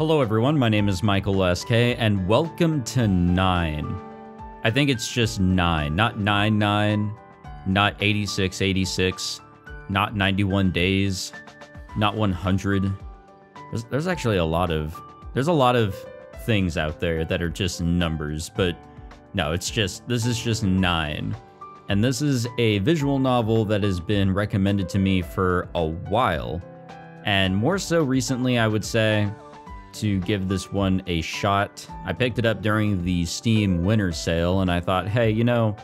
Hello everyone, my name is Michael SK, and welcome to 9. I think it's just 9, not 99, not 86, not 91 days, not 100. There's actually a lot of things out there that are just numbers, but no, this is just 9. And this is a visual novel that has been recommended to me for a while, and more so recently, I would say, to give this one a shot. I picked it up during the Steam winter sale, and I thought, hey, you know,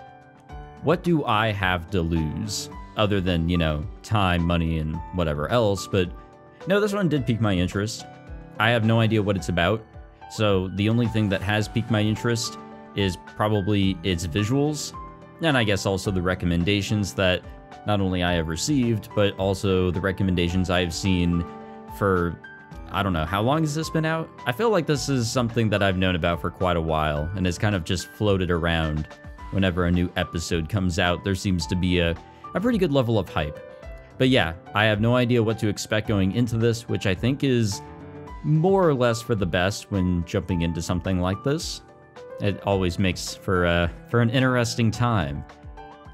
what do I have to lose? Other than, you know, time, money, and whatever else, but no, this one did pique my interest. I have no idea what it's about, so the only thing that has piqued my interest is probably its visuals, and I guess also the recommendations that not only I have received, but also the recommendations I've seen for, I don't know, how long has this been out? I feel like this is something that I've known about for quite a while, and has kind of just floated around. Whenever a new episode comes out, there seems to be a pretty good level of hype. But yeah, I have no idea what to expect going into this, which I think is more or less for the best when jumping into something like this. It always makes for an interesting time.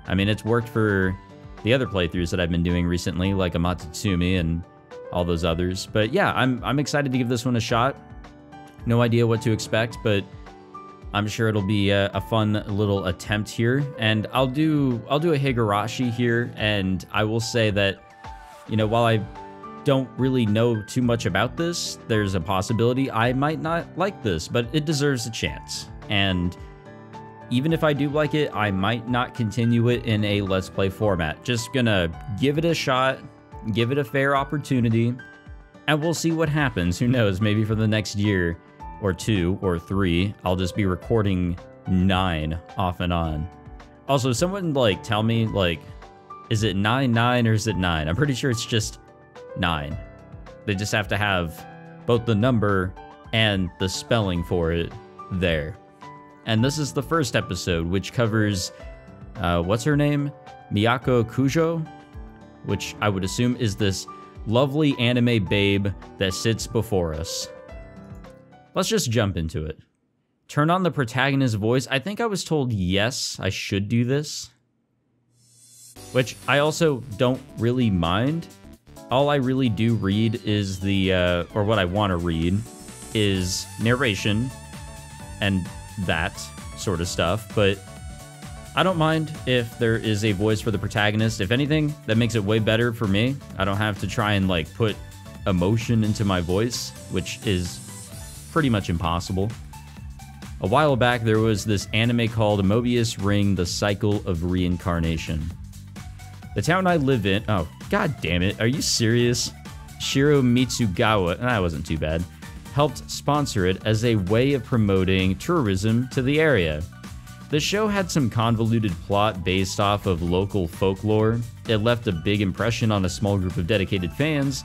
I mean, it's worked for the other playthroughs that I've been doing recently, like Amatsutsumi and all those others. But yeah, I'm excited to give this one a shot. No idea what to expect, but I'm sure it'll be a fun little attempt here. And I'll do a Higurashi here, and I will say that, you know, while I don't really know too much about this, there's a possibility I might not like this, but it deserves a chance. And even if I do like it, I might not continue it in a Let's Play format. Just gonna give it a shot, give it a fair opportunity, and we'll see what happens. Who knows, maybe for the next year or 2 or 3, I'll just be recording 9 off and on. Also, someone like tell me, like, is it 9 or is it 9? I'm pretty sure it's just 9. They just have to have both the number and the spelling for it there. And this is the first episode, which covers, what's her name? Miyako Kujo? Which I would assume is this lovely anime babe that sits before us. Let's just jump into it. Turn on the protagonist's voice. I think I was told yes, I should do this. Which I also don't really mind. All I really do read is or what I want to read, is narration and that sort of stuff, but I don't mind if there is a voice for the protagonist. If anything, that makes it way better for me. I don't have to try and like put emotion into my voice, which is pretty much impossible. A while back, there was this anime called Mobius Ring: The Cycle of Reincarnation. The town I live in, oh, god damn it, are you serious? Shiro Mitsugawa, that wasn't too bad, helped sponsor it as a way of promoting tourism to the area. The show had some convoluted plot based off of local folklore. It left a big impression on a small group of dedicated fans,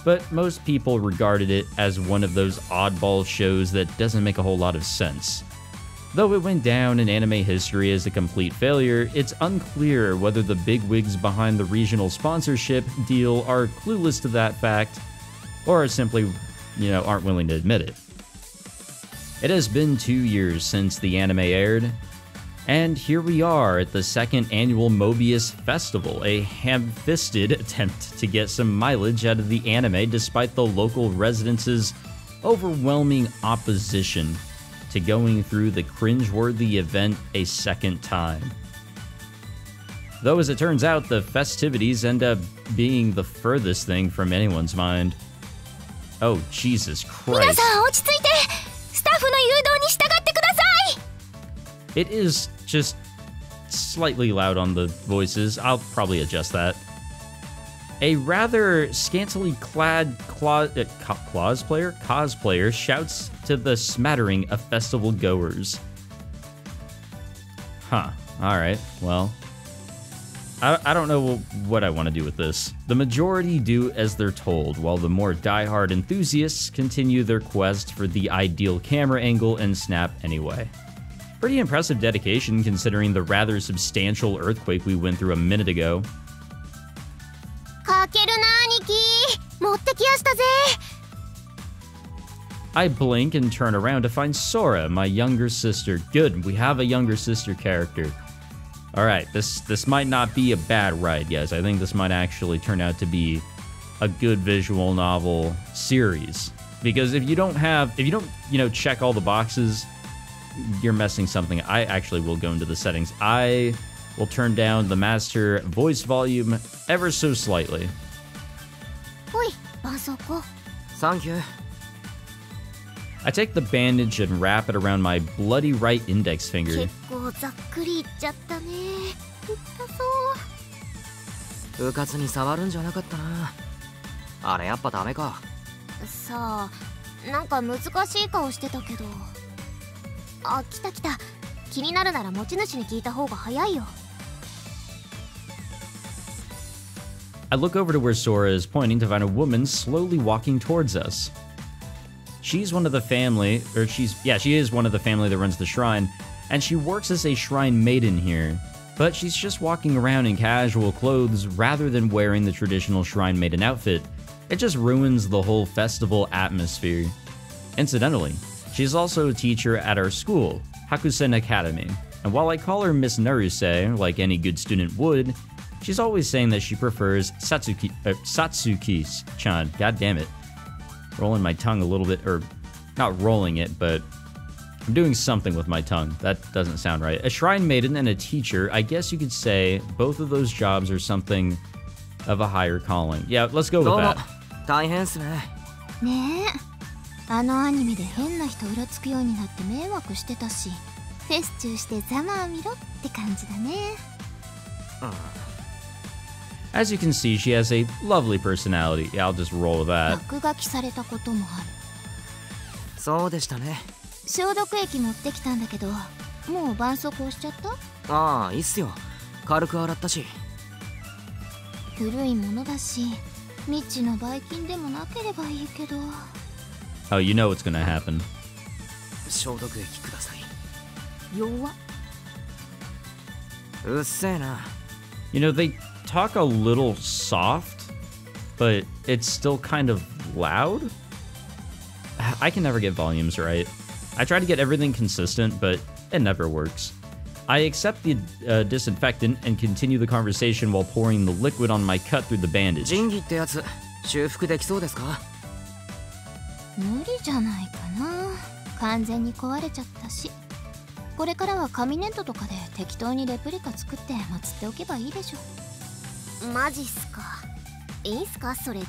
but most people regarded it as one of those oddball shows that doesn't make a whole lot of sense. Though it went down in anime history as a complete failure, it's unclear whether the bigwigs behind the regional sponsorship deal are clueless to that fact, or are simply, you know, aren't willing to admit it. It has been 2 years since the anime aired, and here we are at the second annual Mobius Festival, a ham-fisted attempt to get some mileage out of the anime despite the local residents' overwhelming opposition to going through the cringeworthy event a second time. Though as it turns out, the festivities end up being the furthest thing from anyone's mind. Oh, Jesus Christ. It is just slightly loud on the voices. I'll probably adjust that. A rather scantily clad cosplayer shouts to the smattering of festival goers. Huh. Alright, well, I don't know what I want to do with this. The majority do as they're told, while the more diehard enthusiasts continue their quest for the ideal camera angle and snap anyway. Pretty impressive dedication considering the rather substantial earthquake we went through a minute ago. I blink and turn around to find Sora, my younger sister. Good, we have a younger sister character. Alright, this might not be a bad ride, guys. I think this might actually turn out to be a good visual novel series. Because if you don't, check all the boxes, you're messing something. I actually will go into the settings. I will turn down the master voice volume ever so slightly. Thank you. I take the bandage and wrap it around my bloody right index finger. うかつに触るんじゃなかったな。あれやっぱダメか。さあ、なんか難しい顔してたけど。あ、来た来た。気になるなら持ち主に聞いた方が早いよ。I look over to where Sora is pointing to find a woman slowly walking towards us. She's one of the family, or she is one of the family that runs the shrine, and she works as a shrine maiden here. But she's just walking around in casual clothes rather than wearing the traditional shrine maiden outfit. It just ruins the whole festival atmosphere. Incidentally, she's also a teacher at our school, Hakusen Academy, and while I call her Miss Naruse, like any good student would, she's always saying that she prefers Satsuki-chan. God damn it. Rolling my tongue a little bit, or not rolling it, but I'm doing something with my tongue. That doesn't sound right. A shrine maiden and a teacher, I guess you could say both of those jobs are something of a higher calling. Yeah, let's go with that. 大変っすね。ねえ、あのアニメで変な人うろつくようになって迷惑してたし、フェス中してざまあみろって感じだね。As you can see, she has a lovely personality. Yeah, I'll just roll with that. 落書きされたこともある。そうでしたね。消毒液持ってきたんだけど、もう絆創膏しちゃった？ああ、いいっすよ。軽く洗ったし。古いものだし、未知のばい菌でもなければいいけど。Oh, you know what's gonna happen. 消毒液ください。弱っ。うっせえな。You know, they talk a little soft, but it's still kind of loud. I can never get volumes right. I try to get everything consistent, but it never works. I accept the disinfectant and continue the conversation while pouring the liquid on my cut through the bandage. 仁義ってやつ、修復できそうですか？無理じゃないかな。完全に壊れちゃったし。これからは紙粘土とかで適当にレプリカ作って祀っておけばいいでしょ。マジっすか。いいんすか、それで。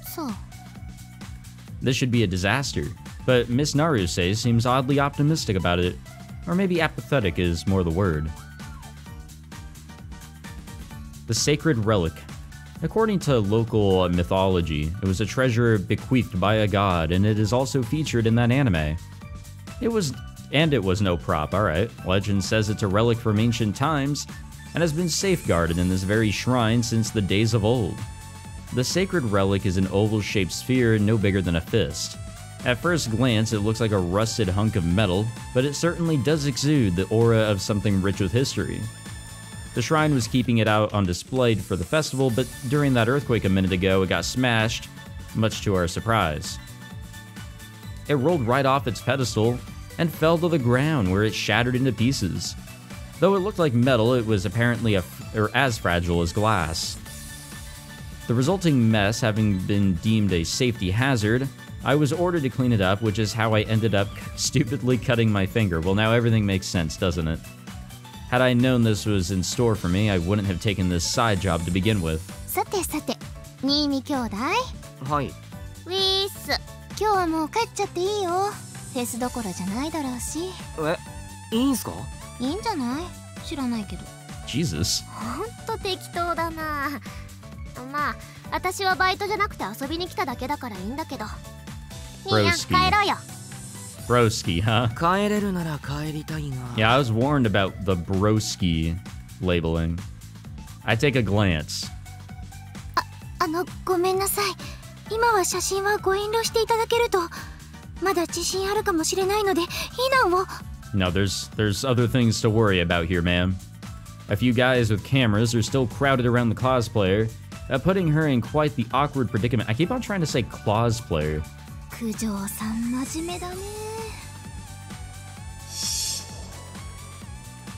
そう。This should be a disaster, but Miss Naruse seems oddly optimistic about it. Or maybe apathetic is more the word. The Sacred Relic. According to local mythology, it was a treasure bequeathed by a god, and it is also featured in that anime. It was no prop, alright. Legend says it's a relic from ancient times, and has been safeguarded in this very shrine since the days of old. The Sacred Relic is an oval-shaped sphere no bigger than a fist. At first glance, it looks like a rusted hunk of metal, but it certainly does exude the aura of something rich with history. The shrine was keeping it out on display for the festival, but during that earthquake a minute ago, it got smashed, much to our surprise. It rolled right off its pedestal and fell to the ground, where it shattered into pieces. Though it looked like metal, it was apparently as fragile as glass. The resulting mess having been deemed a safety hazard, I was ordered to clean it up, which is how I ended up stupidly cutting my finger. Well, now everything makes sense, doesn't it? Had I known this was in store for me, I wouldn't have taken this side job to begin with. さてさて、新見兄弟。はい。ウィース、今日はもう帰っちゃっていいよ。フェスどころじゃないだろうし。いいんすか？いいんじゃない？知らないけど。Jesus. ほんと適当だな。まあ、私はバイトじゃなくて遊びに来ただけだからいいんだけど。いいや、帰ろうよ。Broski, huh? 帰れるなら帰りたいな。Yeah, I was warned about the broski labeling. I take a glance. ごめんなさい。今は写真はご遠慮していただけると、まだ地震あるかもしれないので、避難を。No, there's other things to worry about here, ma'am. A few guys with cameras are still crowded around the cosplayer, putting her in quite the awkward predicament. I keep on trying to say cosplayer. 九条さん真面目だね。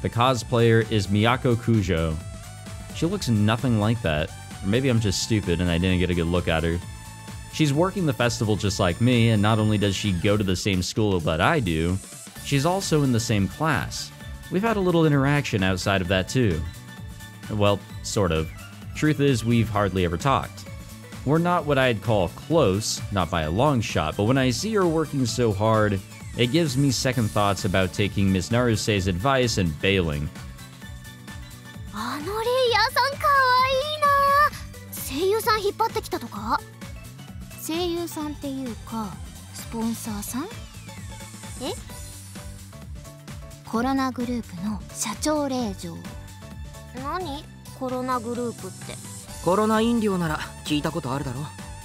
The cosplayer is Miyako Kujo. She looks nothing like that. Or maybe I'm just stupid and I didn't get a good look at her. She's working the festival just like me, and not only does she go to the same school that I do, she's also in the same class. We've had a little interaction outside of that too. Well, sort of. Truth is, we've hardly ever talked. We're not what I'd call close, not by a long shot, but when I see her working so hard, it gives me second thoughts about taking Miss Naruse's advice and bailing. あのレイヤーさんかわいいな。声優さん引っ張ってきたとか？声優さんっていうかスポンサーさん？え？コロナグループの社長令嬢。何？コロナグループって。コロナ飲料なら聞いたことあるだろ。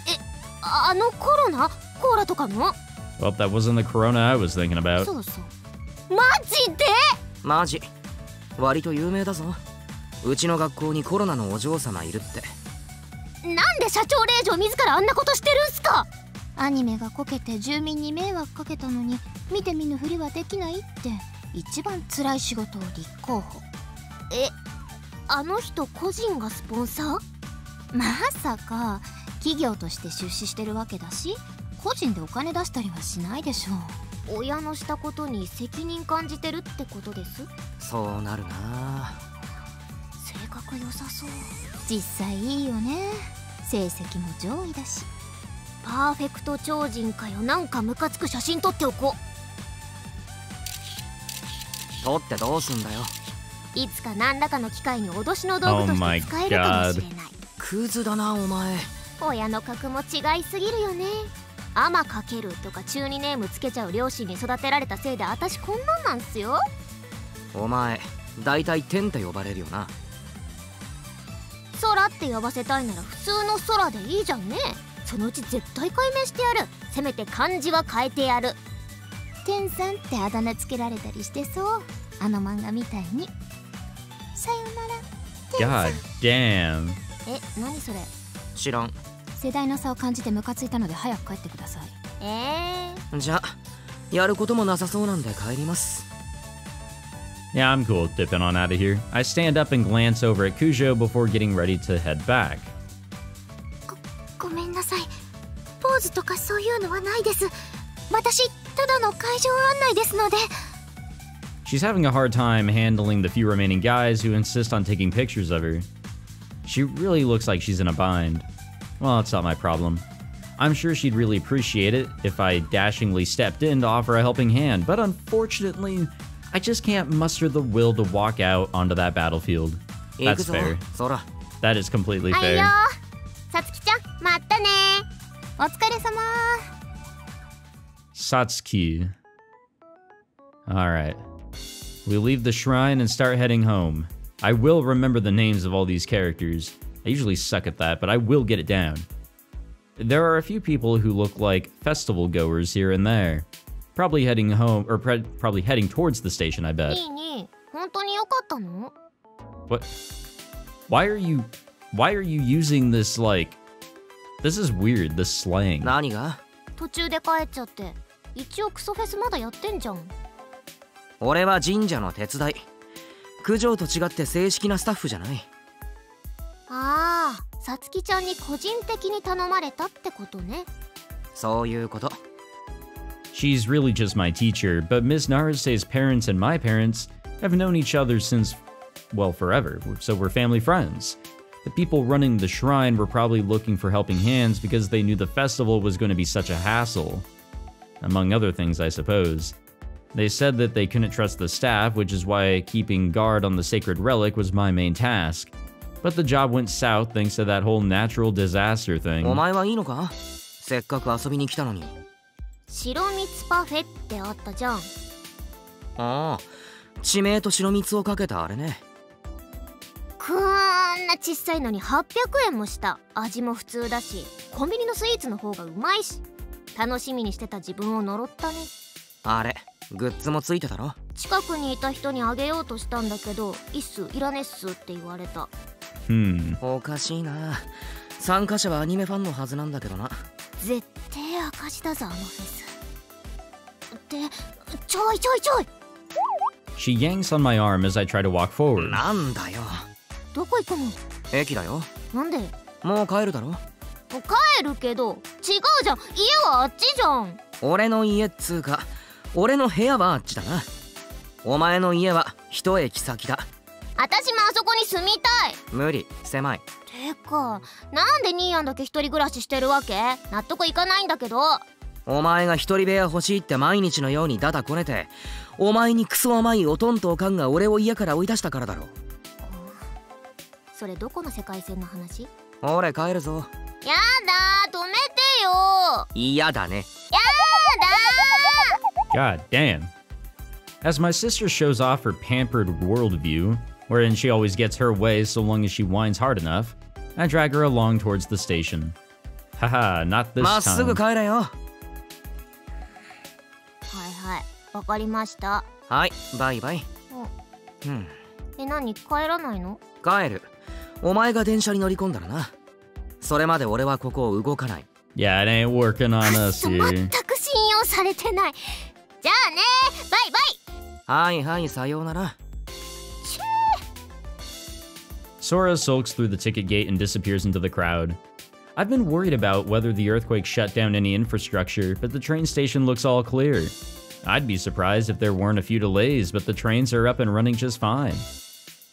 え、あのコロナ？コーラとかの？ Well, that wasn't the Corona I was thinking about. そうそう。マジで？マジ。割と有名だぞ。うちの学校にコロナのお嬢様いるって。なんで社長令嬢自らあんなことしてるんすか？アニメがこけて住民に迷惑かけたのに見て見ぬふりはできないって一番辛い仕事を立候補。え、あの人個人がスポンサー？まさか企業として出資してるわけだし個人でお金出したりはしないでしょう。親のしたことに責任感じてるってことです？そうなるな。性格良さそう。実際いいよね。成績も上位だし。パーフェクト超人かよ。なんかムカつく写真撮っておこう。撮ってどうすんだよ。いつか何らかの機会に脅しの道具として使えるかもしれない。クズだなお前。親の格も違いすぎるよね。アマかけるとか中二ネームつけちゃう両親に育てられたせいで私こんなんなんすよ。お前だいたい天って呼ばれるよな。空って呼ばせたいなら普通の空でいいじゃんね。そのうち絶対解明してやる。せめて漢字は変えてやる。天さんってあだ名つけられたりしてそう。あの漫画みたいに。さよなら。 God damn. え、何それ？知らん。世代の差を感じてムカついたので早く帰ってください。じゃやることもなさそうなんで帰ります。 Yeah, I'm cool dipping on out of here. I stand up and glance over at Kujo before getting ready to head back. ごめんなさい。ポーズとかそういうのはないです。私ただの会場案内ですので。 She's having a hard time handling the few remaining guys who insist on taking pictures of her. She really looks like she's in a bind. Well, it's not my problem. I'm sure she'd really appreciate it if I dashingly stepped in to offer a helping hand, but unfortunately, I just can't muster the will to walk out onto that battlefield. That's fair. That is completely fair. さつきちゃん、またね。お疲れ様。 Satsuki. Alright. We leave the shrine and start heading home. I will remember the names of all these characters. I usually suck at that, but I will get it down. There are a few people who look like festival goers here and there. Probably heading home, or probably heading towards the station, I bet. 本当に良かったの? What? Why are you using this, like... This is weird, this slang. 何が? 途中で帰っちゃって。一応クソフェスまだやってんじゃん。俺は神社の手伝い。九条と違って正式なスタッフじゃない。ああ、さつきちゃんに個人的に頼まれたってことね。そういうこと。She's really just my teacher, but Miss Naruse's parents and my parents have known each other since, well, forever, so we're family friends. The people running the shrine were probably looking for helping hands because they knew the festival was going to be such a hassle. Among other things, I suppose. They said that they couldn't trust the staff, which is why keeping guard on the sacred relic was my main task. But the job went south thanks to that whole natural disaster thing. お前はいいのか? せっかく遊びに来たのに。白蜜パフェってあったじゃん。ああ、地名と白蜜をかけたあれね。こんな小さいのに800円もした。味も普通だし、コンビニのスイーツの方がうまいし。楽しみにしてた自分を呪ったね。あれ、グッズもついてたろ？近くにいた人にあげようとしたんだけど、いっす、いらねっすって言われた。おかしいな。参加者はアニメファンのはずなんだけどな。絶対赤しだぞあのフェスってちょいちょいちょい She yanks on my arm as I try to walk forward. なんだよ。どこ行くの駅だよ。なんでもう帰るだろ。帰るけど違うじゃん家はあっちじゃん俺の家っつうか俺の部屋はあっちだな。お前の家は一駅先だ。私もあそこに住みたい無理、狭い。てかなんでニーヤンだけ一人暮らししてるわけ納得いかないんだけどお前が一人部屋欲しいって毎日のようにダダこねて、お前にクソ甘いおとんとおかんが俺を家から追い出したからだろ。それどこの世界線の話俺帰るぞ。やだ止めてよ嫌だね。やだ God damn. As my sister shows off her pampered worldview, wherein she always gets her way so long as she whines hard enough, I drag her along towards the station. Haha, not this まっすぐ time. 帰れよ。はいはいわかりましたはい、バイバイ。何帰らないの帰る。お前が電車に乗り込んだらな。それまで俺はここを動かない。Yeah, it ain't working on us 全 here. く信用されてないじゃあねバイバイはいはい、さようなら。Sora sulks through the ticket gate and disappears into the crowd. I've been worried about whether the earthquake shut down any infrastructure, but the train station looks all clear. I'd be surprised if there weren't a few delays, but the trains are up and running just fine.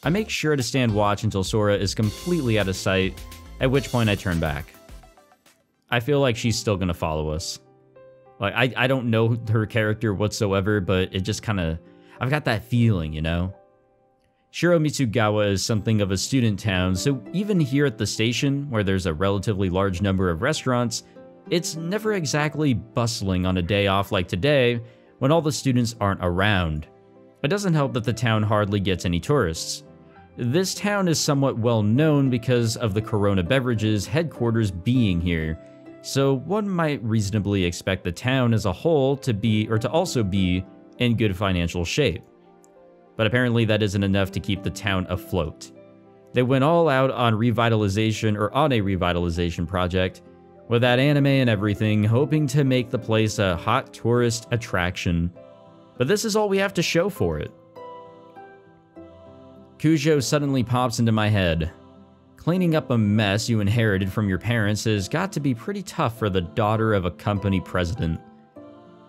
I make sure to stand watch until Sora is completely out of sight, at which point I turn back. I feel like she's still gonna follow us. Like, I don't know her character whatsoever, but it just kinda... I've got that feeling, you know? Shiromitsugawa is something of a student town, so even here at the station, where there's a relatively large number of restaurants, it's never exactly bustling on a day off like today, when all the students aren't around. It doesn't help that the town hardly gets any tourists. This town is somewhat well known because of the Corona Beverages headquarters being here, so one might reasonably expect the town as a whole to also be in good financial shape. But apparently that isn't enough to keep the town afloat. They went all out on a revitalization project, with that anime and everything, hoping to make the place a hot tourist attraction. But this is all we have to show for it. Kujo suddenly pops into my head. Cleaning up a mess you inherited from your parents has got to be pretty tough for the daughter of a company president.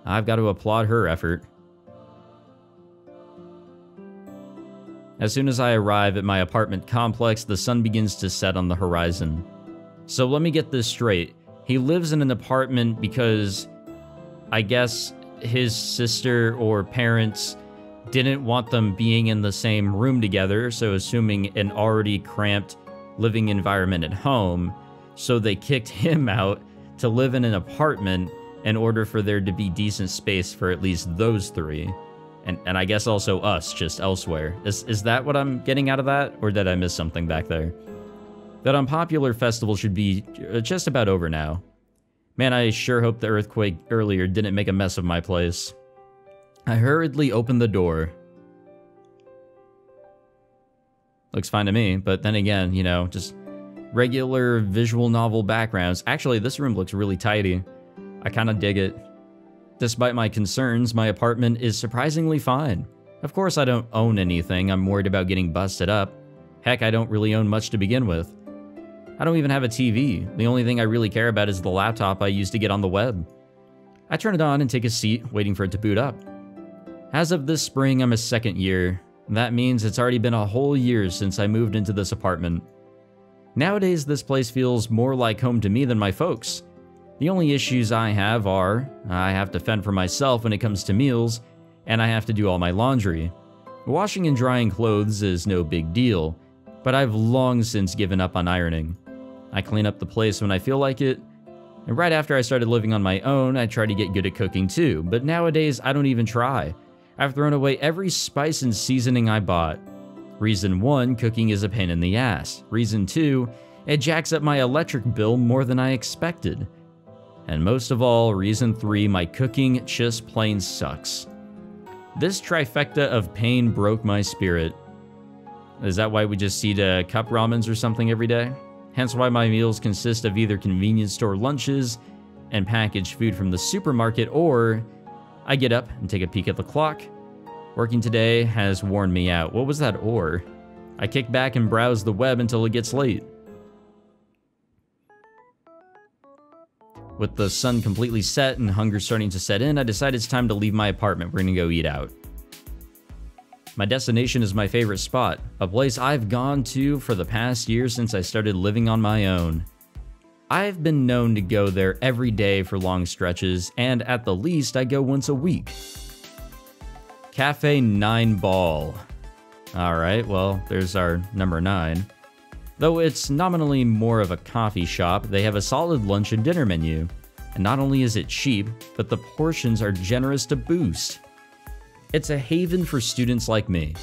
I've got to applaud her effort. As soon as I arrive at my apartment complex, the sun begins to set on the horizon. So let me get this straight. He lives in an apartment because I guess his sister or parents didn't want them being in the same room together, so assuming an already cramped living environment at home, so they kicked him out to live in an apartment in order for there to be decent space for at least those three. And I guess also us, just elsewhere. Is that what I'm getting out of that? Or did I miss something back there? That unpopular festival should be just about over now. Man, I sure hope the earthquake earlier didn't make a mess of my place. I hurriedly opened the door. Looks fine to me, but then again, you know, just regular visual novel backgrounds. Actually, this room looks really tidy. I kind of dig it. Despite my concerns, my apartment is surprisingly fine. Of course, I don't own anything. I'm worried about getting busted up. Heck, I don't really own much to begin with. I don't even have a TV. The only thing I really care about is the laptop I use to get on the web. I turn it on and take a seat, waiting for it to boot up. As of this spring, I'm a second year. That means it's already been a whole year since I moved into this apartment. Nowadays, this place feels more like home to me than my folks. The only issues I have are, I have to fend for myself when it comes to meals, and I have to do all my laundry. Washing and drying clothes is no big deal, but I've long since given up on ironing. I clean up the place when I feel like it, and right after I started living on my own, I tried to get good at cooking too, but nowadays I don't even try. I've thrown away every spice and seasoning I bought. Reason 1, cooking is a pain in the ass. Reason 2, it jacks up my electric bill more than I expected. And most of all, reason 3, my cooking just plain sucks. This trifecta of pain broke my spirit. Is that why we just eat cup ramens or something every day? Hence why my meals consist of either convenience store lunches, and packaged food from the supermarket, or I get up and take a peek at the clock. Working today has worn me out. What was that or? I kick back and browse the web until it gets late. With the sun completely set and hunger starting to set in, I decide it's time to leave my apartment. We're gonna go eat out. My destination is my favorite spot, a place I've gone to for the past year since I started living on my own. I've been known to go there every day for long stretches, and at the least, I go once a week. Cafe 9 Ball. Alright, well, there's our number 9. Though it's nominally more of a coffee shop, they have a solid lunch and dinner menu. And not only is it cheap, but the portions are generous to boost. It's a haven for students like me.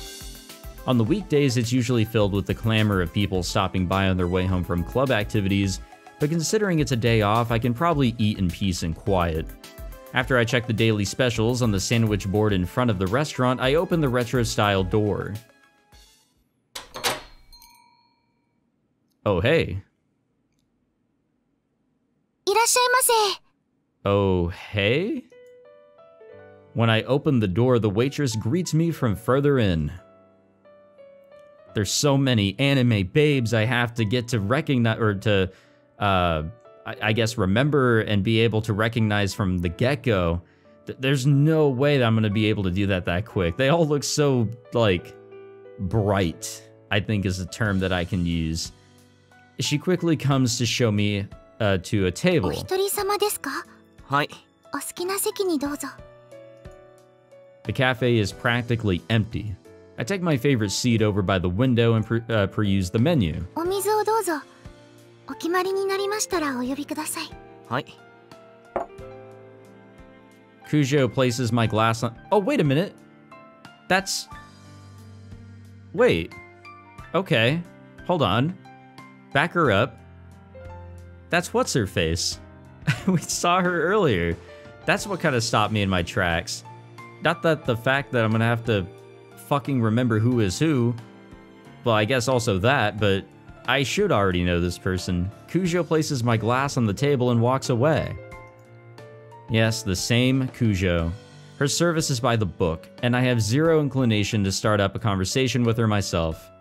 On the weekdays, it's usually filled with the clamor of people stopping by on their way home from club activities, but considering it's a day off, I can probably eat in peace and quiet. After I check the daily specials on the sandwich board in front of the restaurant, I open the retro-style door. Oh, hey. いらっしゃいませ。 Oh, hey? When I open the door, the waitress greets me from further in. There's so many anime babes I have to get to recognize, or to, I guess, remember and be able to recognize from the get-go. There's no way that I'm gonna be able to do that quick. They all look so, like, bright, I think is a term that I can use. She quickly comes to show me to a お table. 一人様ですか？はい。お好きな席にどうぞ。 The cafe is practically empty. I take my favorite seat over by the window and peruse the menu. お水をどうぞ。お決まりになりましたらお呼びください。はい。 Kujo places my glass on... Oh, wait a minute. That's... Wait. Okay. Hold on. Back her up. That's what's-her-face. We saw her earlier. That's what kind of stopped me in my tracks. Not that the fact that I'm gonna have to fucking remember who is who. Well, I guess also that, but I should already know this person. Kujo places my glass on the table and walks away. Yes, the same Kujo. Her service is by the book, and I have zero inclination to start up a conversation with her myself.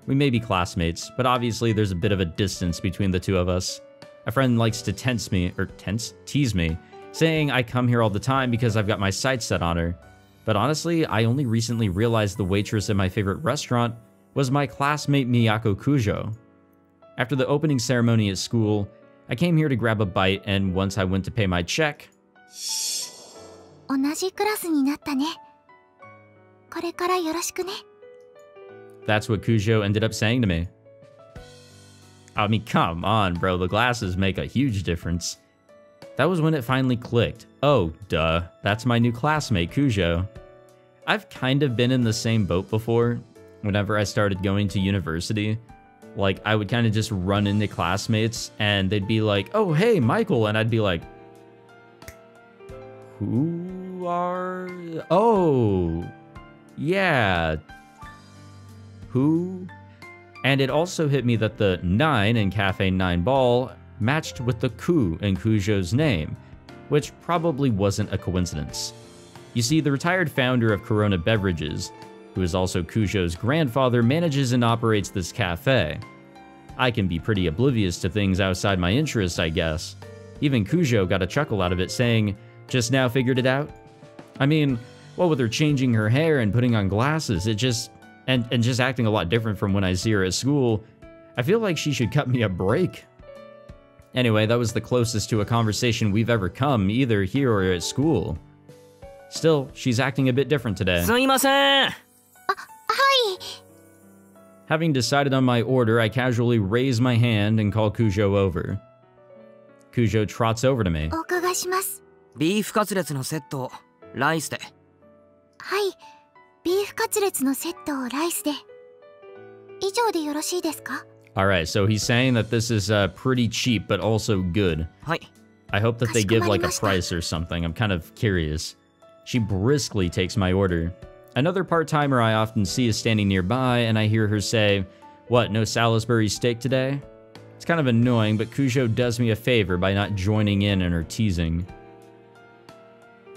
We may be classmates, but obviously there's a bit of a distance between the two of us. A friend likes to tease me, saying I come here all the time because I've got my sights set on her. But honestly, I only recently realized the waitress at my favorite restaurant was my classmate Miyako Kujo. After the opening ceremony at school, I came here to grab a bite, and once I went to pay my check... 同じクラスになったね。これからよろしくね。 That's what Kujo ended up saying to me. I mean, come on, bro. The glasses make a huge difference. That was when it finally clicked. Oh, duh. That's my new classmate, Kujo. I've kind of been in the same boat before. Whenever I started going to university, like, I would kind of just run into classmates, and they'd be like, oh, hey, Michael, and I'd be like, who are... Oh, yeah. Who? And it also hit me that the 9 in Cafe 9 Ball matched with the Ku in Kujo's name, which probably wasn't a coincidence. You see, the retired founder of Corona Beverages, who is also Kujo's grandfather, manages and operates this cafe. I can be pretty oblivious to things outside my interests, I guess. Even Kujo got a chuckle out of it, saying, just now figured it out? I mean, what with her changing her hair and putting on glasses, it just... And just acting a lot different from when I see her at school, I feel like she should cut me a break. Anyway, that was the closest to a conversation we've ever come, either here or at school. Still, she's acting a bit different today. すいません。はい。 Having decided on my order, I casually raise my hand and call Kujo over. Kujo trots over to me. お伺いします。ビーフカツレツのセット、ライスで。はい。ビーフカツレツのセットをライスで。以上でよろしいですか？ Alright, so he's saying that this is pretty cheap, but also good. はい。 I hope that they give like a かしこまりました。 price or something. I'm kind of curious. She briskly takes my order. Another part-timer I often see is standing nearby, and I hear her say, what, no Salisbury steak today? It's kind of annoying, but Kujo does me a favor by not joining in her teasing.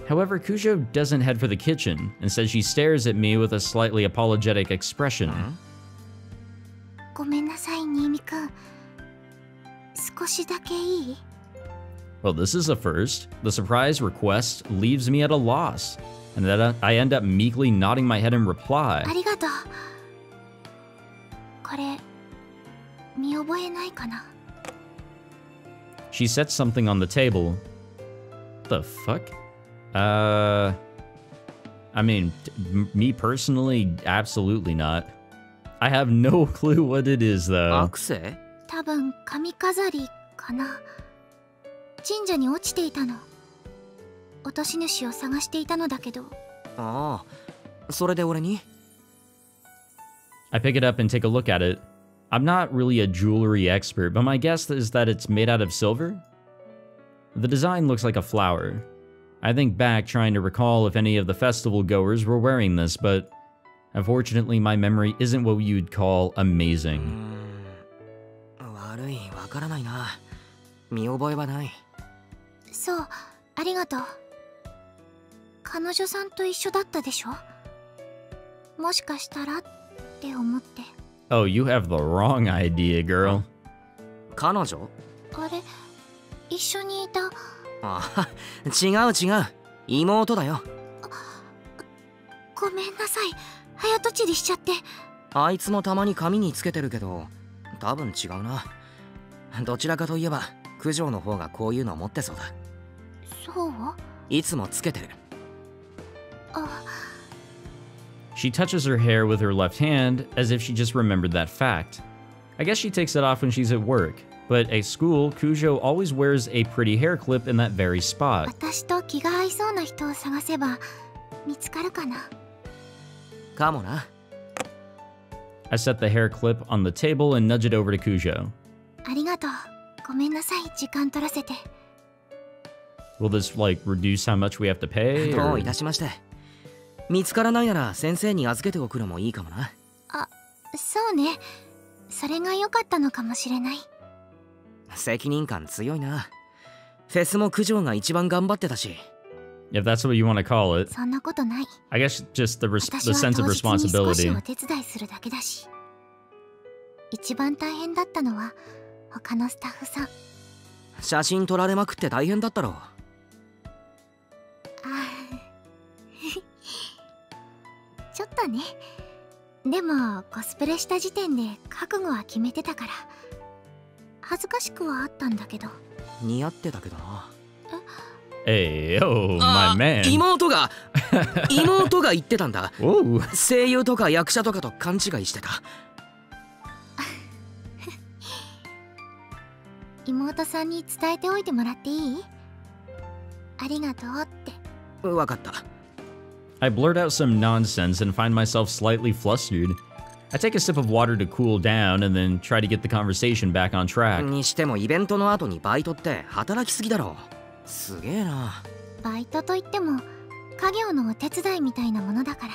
However, Kujo doesn't head for the kitchen. Instead, she stares at me with a slightly apologetic expression. ごめんなさい、新見くん。少しだけいい？ Well, this is a first. The surprise request leaves me at a loss, and then I end up meekly nodding my head in reply. ありがとう。これ、見覚えないかな？ She sets something on the table. The fuck? I mean, me personally, absolutely not. I have no clue what it is, though. アクセ？多分髪飾りかな。神社に落ちていたの。落とし主を探していたのだけど。ああ、それで俺に？ I pick it up and take a look at it. I'm not really a jewelry expert, but my guess is that it's made out of silver? The design looks like a flower. I think back trying to recall if any of the festival goers were wearing this, but unfortunately my memory isn't what you'd call amazing. 悪い、わからないな。見覚えはない。そう、ありがとう。彼女さんと一緒だったでしょ？もしかしたらって思って。Oh, you have the wrong idea, girl. 彼女？あれ、一緒にいた。あ、違う違う。妹だよ。ごめんなさい。早とちりしちゃって。あいつもたまに髪につけてるけど、多分違うな。どちらかといえば、九条の方がこういうの持ってそうだ。そう？いつもつけてる。あ。She touches her hair with her left hand as if she just remembered that fact. I guess she takes it off when she's at work, but at school, Kujo always wears a pretty hair clip in that very spot. 私と気が合いそうな人を探せば見つかるかな。かもな。I set the hair clip on the table and nudge it over to Kujo. ありがとう。ごめんなさい、時間取らせて。Will this, like, reduce how much we have to pay? どういたしまして。見つからないなら先生に預けておくのもいいかもな。あ、そうね。それが良かったのかもしれない。責任感強いな。フェスも九条が一番頑張ってたし。If that's what you want to call it. そんなことない。I guess just the sense of 私は当日に少し responsibility. お手伝いするだけだし。一番大変だったのは他のスタッフさん。写真撮られまくって大変だったろ。あちょっとね。でもコスプレした時点で覚悟は決めてたから恥ずかしくはあったんだけど。似合ってたけどな。Hey, oh, my man. 妹が言ってたんだ。声優とか役者とかと勘違いしてた。妹さんに伝えておいてもらっていい？ありがとうって。わかった。I blurt out some nonsense and find myself slightly flustered. I take a sip of water to cool down and then try to get the conversation back on track. にしてもイベントの後にバイトって働きすぎだろ。すげえな。バイトといっても家業のお手伝いみたいなものだから。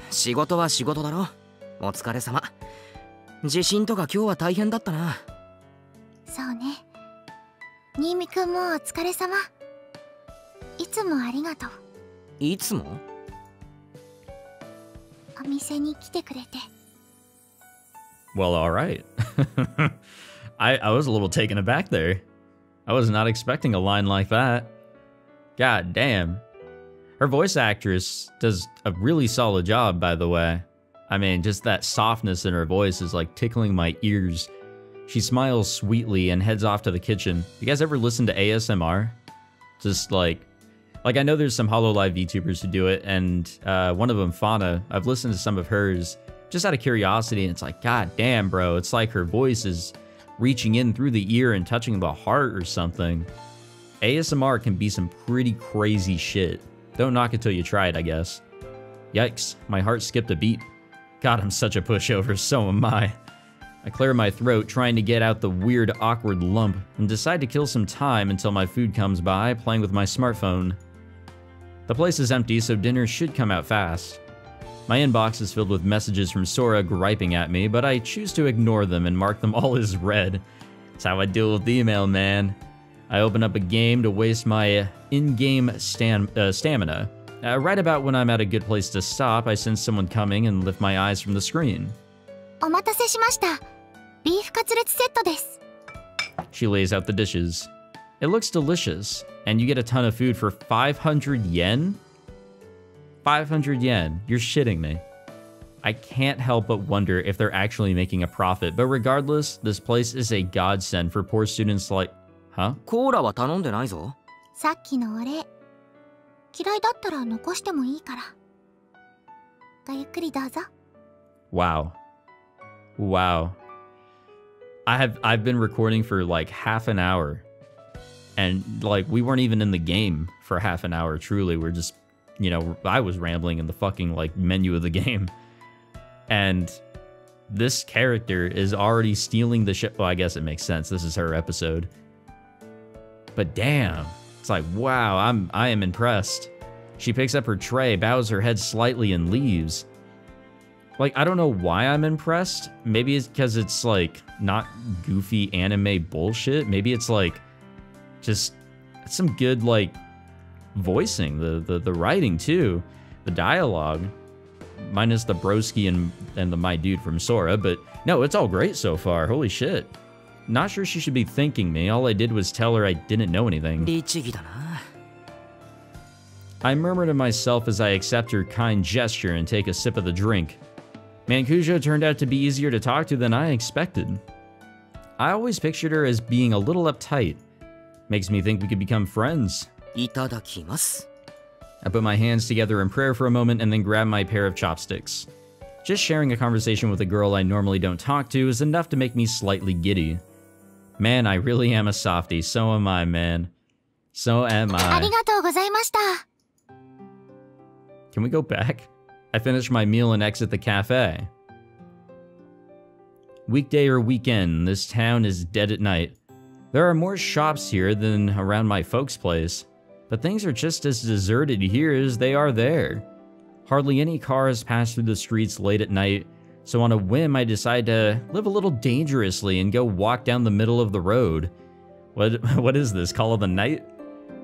仕事は仕事だろ。お疲れ様。地震とか今日は大変だったな。そうね。新見くんもお疲れ様。いつもありがとう。いつも？お店に来てくれて。Well, all right. I was a little taken aback there. I was not expecting a line like that. God damn. Her voice actress does a really solid job, by the way. I mean, just that softness in her voice is like tickling my ears. She smiles sweetly and heads off to the kitchen. You guys ever listen to ASMR? Just like I know there's some HoloLive VTubers who do it, and one of them, Fauna, I've listened to some of hers just out of curiosity, and it's like, god damn, bro, it's like her voice is reaching in through the ear and touching the heart or something. ASMR can be some pretty crazy shit. Don't knock it till you try it, I guess. Yikes, my heart skipped a beat. God, I'm such a pushover, so am I. I clear my throat, trying to get out the weird, awkward lump, and decide to kill some time until my food comes by, playing with my smartphone. The place is empty, so dinner should come out fast. My inbox is filled with messages from Sora griping at me, but I choose to ignore them and mark them all as read. That's how I deal with email, man. I open up a game to waste my in-game stamina. Right about when I'm at a good place to stop, I sense someone coming and lift my eyes from the screen. お待たせしました。ビーフカツレツセットです。 She lays out the dishes. It looks delicious, and you get a ton of food for 500 yen? 500 yen. You're shitting me. I can't help but wonder if they're actually making a profit, but regardless, this place is a godsend for poor students like... Huh? コーラは頼んでないぞ。さっきのお礼。嫌いだったら残してもいいから。ごゆっくりどうぞ。 Wow. Wow. I've been recording for like half an hour. And like we weren't even in the game for half an hour, truly. We're just, you know, I was rambling in the fucking like menu of the game. And this character is already stealing the shit. Well, I guess it makes sense. This is her episode. But damn, it's like, wow, I am impressed. She picks up her tray, bows her head slightly, and leaves. Like, I don't know why I'm impressed. Maybe it's because it's like not goofy anime bullshit. Maybe it's like just some good like voicing, the writing too, the dialogue, minus the broski and the my dude from Sora. But no, it's all great so far. Holy shit. Not sure she should be thanking me. All I did was tell her I didn't know anything. 律儀だな。 I murmur to myself as I accept her kind gesture and take a sip of the drink. Mancujo turned out to be easier to talk to than I expected. I always pictured her as being a little uptight. Makes me think we could become friends. いただきます。 I put my hands together in prayer for a moment and then grab my pair of chopsticks. Just sharing a conversation with a girl I normally don't talk to is enough to make me slightly giddy. Man, I really am a softie. So am I, man. So am あり I. がとうございました。 Can we go back? I finish my meal and exit the cafe. Weekday or weekend, this town is dead at night. There are more shops here than around my folks' place, but things are just as deserted here as they are there. Hardly any cars pass through the streets late at night, so on a whim I decide to live a little dangerously and go walk down the middle of the road. What is this, Call of the Night?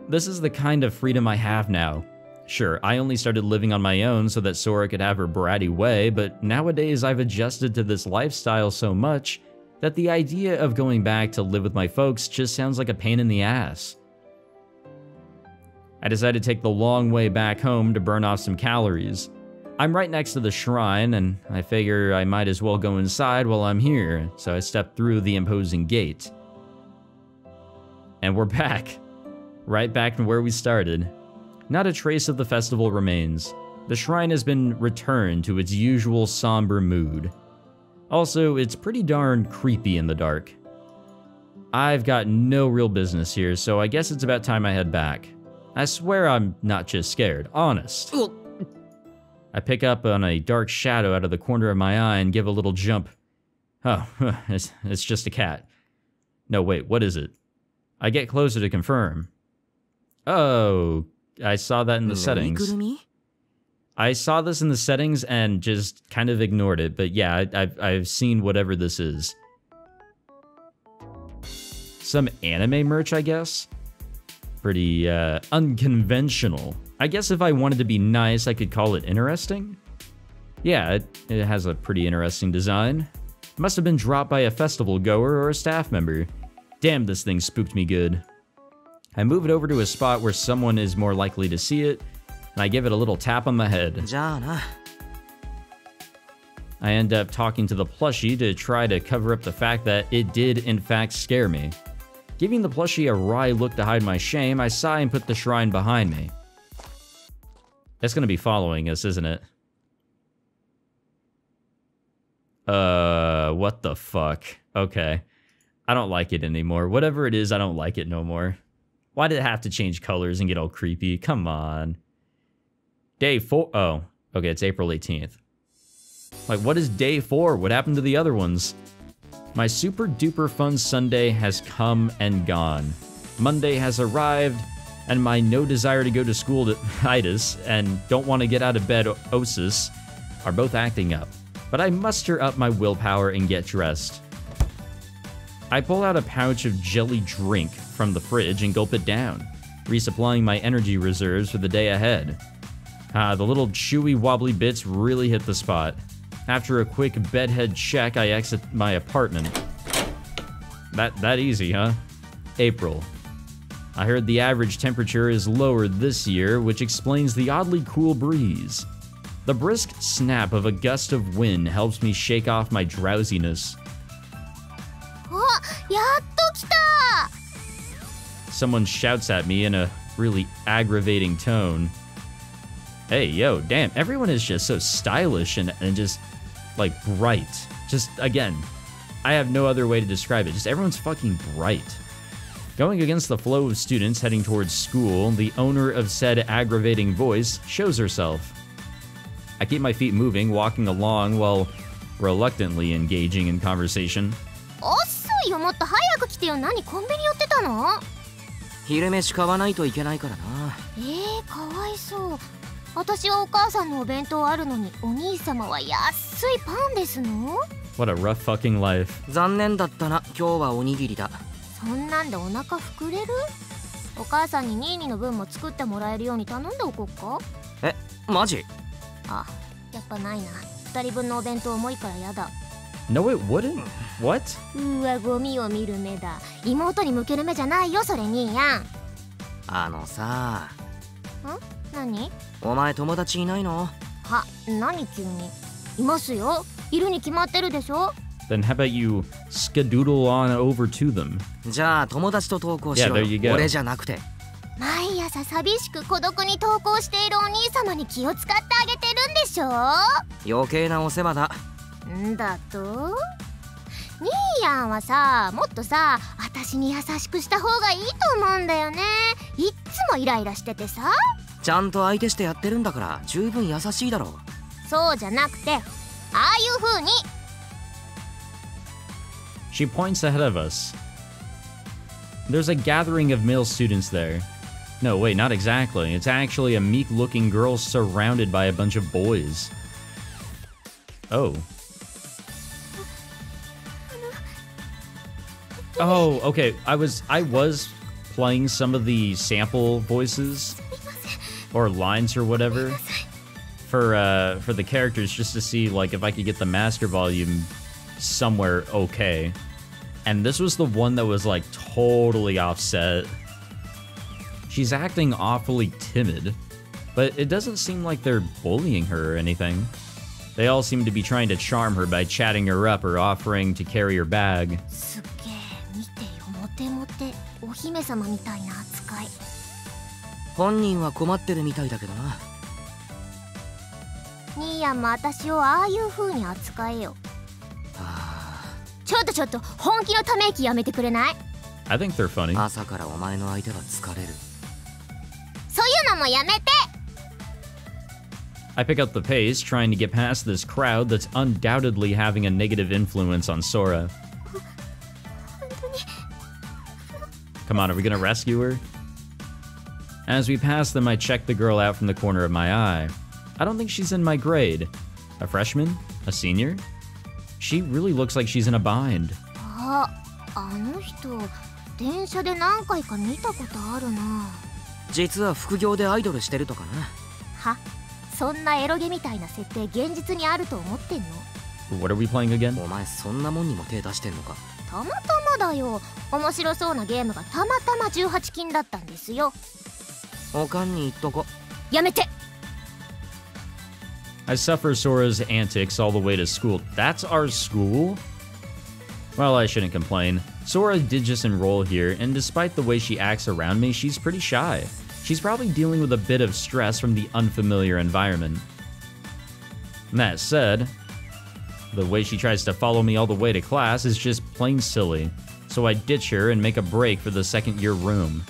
This is the kind of freedom I have now. Sure, I only started living on my own so that Sora could have her bratty way, but nowadays I've adjusted to this lifestyle so much that the idea of going back to live with my folks just sounds like a pain in the ass. I decided to take the long way back home to burn off some calories. I'm right next to the shrine, and I figure I might as well go inside while I'm here, so I step through the imposing gate. And we're back. Right back to where we started. Not a trace of the festival remains. The shrine has been returned to its usual somber mood. Also, it's pretty darn creepy in the dark. I've got no real business here, so I guess it's about time I head back. I swear I'm not just scared, honest. I pick up on a dark shadow out of the corner of my eye and give a little jump. Oh, it's just a cat. No, wait, what is it? I get closer to confirm. Oh, I saw that in the settings. ぬいぐるみ? I saw this in the settings and just kind of ignored it, but yeah, I've seen whatever this is. Some anime merch, I guess? Pretty unconventional. I guess if I wanted to be nice, I could call it interesting? Yeah, it has a pretty interesting design. Must have been dropped by a festival goer or a staff member. Damn, this thing spooked me good. I move it over to a spot where someone is more likely to see it, and I give it a little tap on the head. じゃあな。 I end up talking to the plushie to try to cover up the fact that it did in fact scare me. Giving the plushie a wry look to hide my shame, I sigh and put the shrine behind me. It's gonna be following us, isn't it? What the fuck? Okay. I don't like it anymore. Whatever it is, I don't like it no more. Why did it have to change colors and get all creepy? Come on. Day 4. Oh, okay, it's April 18th. Like, what is day 4? What happened to the other ones? My super duper fun Sunday has come and gone. Monday has arrived, and my no desire to go to school to itis and don't want to get out of bed osis are both acting up. But I muster up my willpower and get dressed. I pull out a pouch of jelly drink from the fridge and gulp it down, resupplying my energy reserves for the day ahead. The little chewy wobbly bits really hit the spot. After a quick bedhead check, I exit my apartment. That easy, huh? April. I heard the average temperature is lower this year, which explains the oddly cool breeze. The brisk snap of a gust of wind helps me shake off my drowsiness. Someone shouts at me in a really aggravating tone. Hey, yo, damn, everyone is just so stylish and just, like, bright. Just, again, I have no other way to describe it. Just everyone's fucking bright. Going against the flow of students heading towards school, the owner of said aggravating voice shows herself. I keep my feet moving, walking along while reluctantly engaging in conversation. 遅いよ、もっと早く来てよ。何コンビニ寄ってたの？昼飯買わないといけないからな。かわいそう。私はお母さんのお弁当あるのに、お兄様は安いパンですの？ What a rough fucking life. 残念だったな、今日はおにぎりだ。そんなんでお腹膨れる？お母さんにニーニの分も作ってもらえるように頼んでおこっか？マジ？あ、やっぱないな。2人分のお弁当重いからやだ。No, it wouldn't? What? うわ、ゴミを見る目だ。妹に向ける目じゃないよ、それニーヤン。さ。何？お前友達いないの？は、何急に？いますよ。いるに決まってるでしょ。Then how about you skedoodle on over to them? じゃあ友達と投稿しろよ。Yeah, there you go. 俺じゃなくて。毎朝寂しく孤独に投稿しているお兄様に気を使ってあげてるんでしょ。余計なお世話だ。んだと？ニーヤンはさ、もっとさ、私に優しくした方がいいと思うんだよね。いっつもイライラしててさ。ちゃんと相手してやってるんだから十分優しいだろ。そうじゃなくて、ああいう風に。She points ahead of us. There's a gathering of male students there. No, wait, not exactly. It's actually a meek-looking girl surrounded by a bunch of boys. Oh. Oh, okay. I was playing some of the sample voices or lines or whatever for the characters just to see like if I could get the master volume somewhere okay. And this was the one that was like totally offset. She's acting awfully timid, but it doesn't seem like they're bullying her or anything. They all seem to be trying to charm her by chatting her up or offering to carry her bag. すっげえ、見てよ、モテモテ、お姫様みたいな扱い。本人は困ってるみたいだけどな。ニーヤンも私をああいう風に扱えよ。ちょっと本気のため息やめてくれない？ I think they're funny. 朝からお前の相手は疲れる。そういうのもやめて。 I pick up the pace, trying to get past this crowd that's undoubtedly having a negative influence on Sora. Come on, are we gonna rescue her? As we pass them, I check the girl out from the corner of my eye. I don't think she's in my grade. A freshman? A senior? She really looks like she's in a bind. あの人、電車で何回か見たことあるな。実は副業でアイドルしてるとかな。は？そんなエロゲみたいな設定現実にあると思ってんの？ What are we playing again? お前そんなもんにも手出してんのか？たまたまだよ。面白そうなゲームがたまたま18禁だったんですよ。おかんに言っとこ。やめて。I suffer Sora's antics all the way to school. That's our school? Well, I shouldn't complain. Sora did just enroll here, and despite the way she acts around me, she's pretty shy. She's probably dealing with a bit of stress from the unfamiliar environment. That said, the way she tries to follow me all the way to class is just plain silly, so I ditch her and make a break for the second-year room.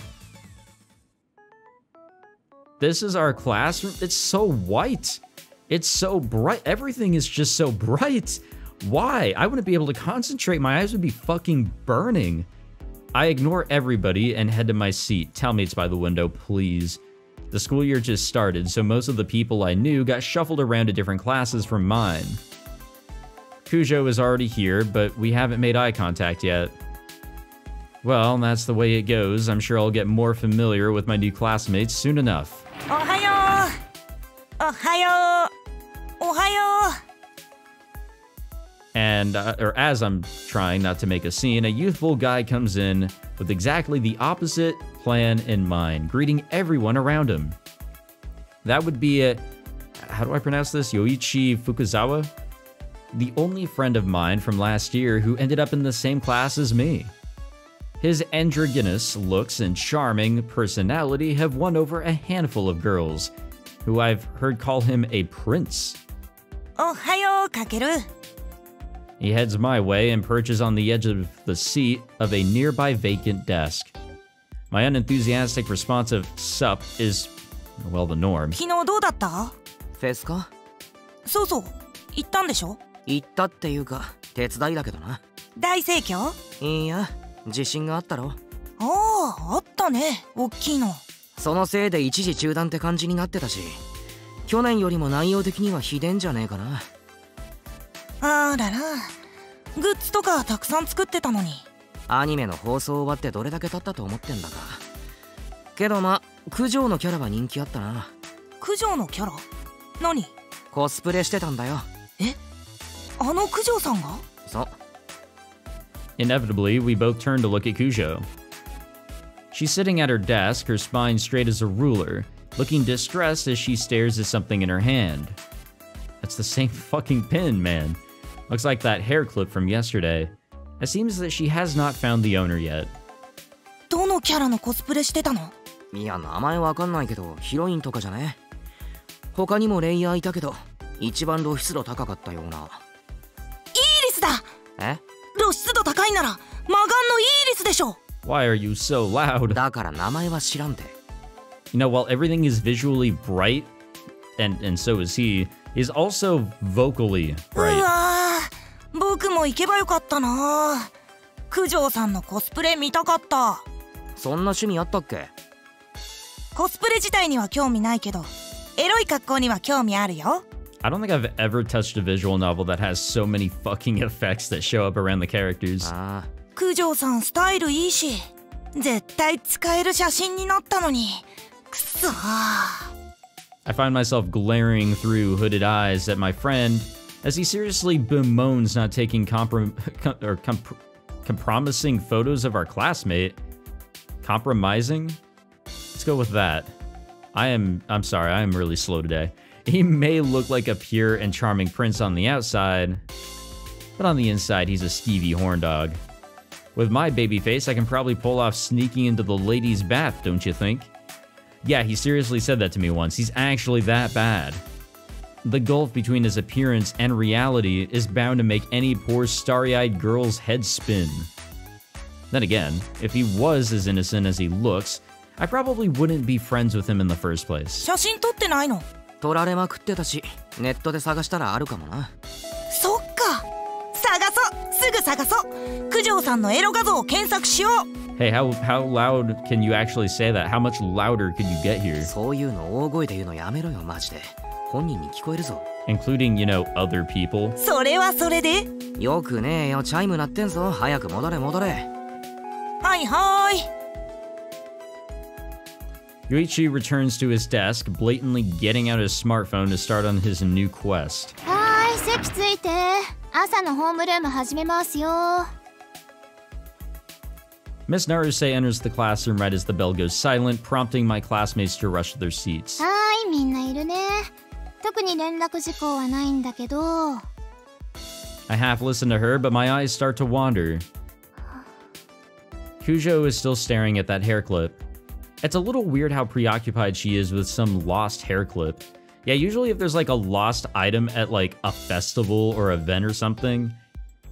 This is our classroom. It's so white. It's so bright. Everything is just so bright. Why? I wouldn't be able to concentrate. My eyes would be fucking burning. I ignore everybody and head to my seat. Tell me it's by the window, please. The school year just started, so most of the people I knew got shuffled around to different classes from mine. Kujo is already here, but we haven't made eye contact yet. Well, that's the way it goes. I'm sure I'll get more familiar with my new classmates soon enough. おはよう。おはよう。おはよう。 And, or as I'm trying not to make a scene, a youthful guy comes in with exactly the opposite plan in mind, greeting everyone around him. That would be how do I pronounce this? Yoichi Fukuzawa? The only friend of mine from last year who ended up in the same class as me. His androgynous looks and charming personality have won over a handful of girls, who I've heard call him a prince. おはよう、かける。 He heads my way and perches on the edge of the seat of a nearby vacant desk. My unenthusiastic response of sup is, well, the norm. 昨日どうだった？フェスか？そうそう。行ったんでしょ？行ったっていうか手伝いだけどな。大盛況？いや、自信があったろ。ああ、あったね。おっきいの。そのせいで一時中断って感じになってたし、去年よりも内容的にはひでんじゃねえかな。あらら。グッズとかたくさん作ってたのに。アニメの放送終わってどれだけ経ったと思ってんだか。けどま、九条のキャラは人気あったな。九条のキャラ？何？コスプレしてたんだよ。え？あの九条さんが？そう。Inevitably, we both turn to look at Kujo. She's sitting at her desk, her spine straight as a ruler, looking distressed as she stares at something in her hand. That's the same fucking pin, man. Looks like that hair clip from yesterday. It seems that she has not found the owner yet. どのキャラのコスプレしてたの？いや、名前わかんないけど、ヒロインとかじゃね。他にもレイヤーいたけど、一番露出度高かったような。イーリスだ！え？露出度高いなら、マガンのイーリスでしょ！ Why are you so loud? だから名前は知らんて。You know, while everything is visually bright, and so is he, is also vocally う bright. わぁ、僕も行けばよかったな。九条さんのコスプレ見たかった。そんな趣味あったっけ？コスプレ自体には興味ないけど、エロい格好には興味あるよ。I don't think I've ever touched a visual novel that has so many fucking effects that show up around the characters. ああ。九条さんスタイルいいし、絶対使える写真になったのに。くそー。I find myself glaring through hooded eyes at my friend as he seriously bemoans not taking compromising photos of our classmate. Compromising? Let's go with that. I'm sorry, I am really slow today. He may look like a pure and charming prince on the outside, but on the inside, he's a skeevy horndog. With my baby face, I can probably pull off sneaking into the ladies' bath, don't you think? Yeah, he seriously said that to me once. He's actually that bad. The gulf between his appearance and reality is bound to make any poor starry-eyed girl's head spin. Then again, if he was as innocent as he looks, I probably wouldn't be friends with him in the first place. 写真撮ってないの？撮られまくってたし、ネットで探したらあるかもな。そっか。探そう。すぐ探そう。九条さんのエロ画像を検索しよう。Hey, how loud can you actually say that? How much louder could you get here? そういうの大声で言うのやめろよ、マジで。本人に聞こえるぞ。Including, you know, other people. それはそれで。よくねえよ、チャイム鳴ってんぞ。早く戻れ戻れ。はいはーい。Yuichi returns to his desk, blatantly getting out his smartphone to start on his new quest. はーい、席ついて。朝のホームルーム始めますよ。Miss Naruse enters the classroom right as the bell goes silent, prompting my classmates to rush to their seats. はーい、みんないるね。特に連絡事項はないんだけど。I half listen to her, but my eyes start to wander. Kujo is still staring at that hair clip. It's a little weird how preoccupied she is with some lost hair clip. Yeah, usually if there's like a lost item at like a festival or event or something,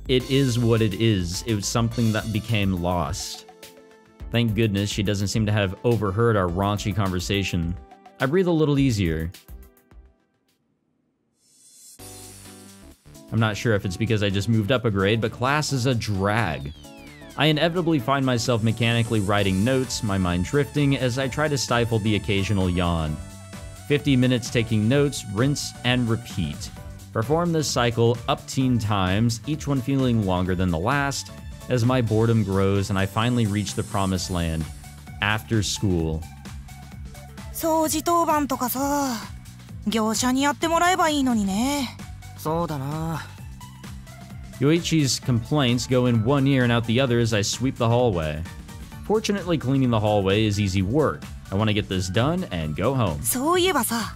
it is what it is. It was something that became lost. Thank goodness she doesn't seem to have overheard our raunchy conversation. I breathe a little easier. I'm not sure if it's because I just moved up a grade, but class is a drag. I inevitably find myself mechanically writing notes, my mind drifting as I try to stifle the occasional yawn. 50 minutes taking notes, rinse and repeat. Perform this cycle up-teen times, each one feeling longer than the last, as my boredom grows and I finally reach the promised land after school. 掃除当番とかさ、業者にやってもらえばいいのにね。そうだな。 Yoichi's complaints go in one ear and out the other as I sweep the hallway. Fortunately, cleaning the hallway is easy work. I want to get this done and go home. そういえばさ、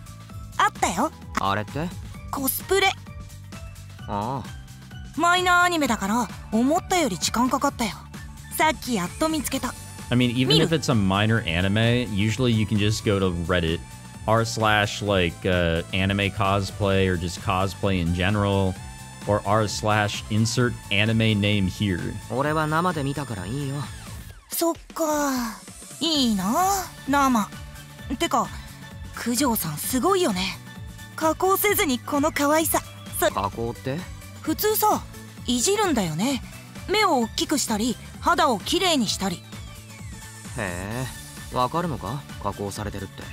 あったよ。あれって？コスプレ。ああ。マイナーアニメだから思ったより時間かかったよ。さっきやっと見つけた。 I mean, even if it's a minor anime, usually you can just go to Reddit, r/anime cosplay or just cosplay in general, or r/insert anime name here. 俺は生で見たからいいよ。そっか、いいな生。てか九条さんすごいよね。加工せずにこの可愛さ。加工って？普通さ、いじるんだよね。目を大きくしたり肌をきれいにしたり。へえ、わかるのか？加工されてるって。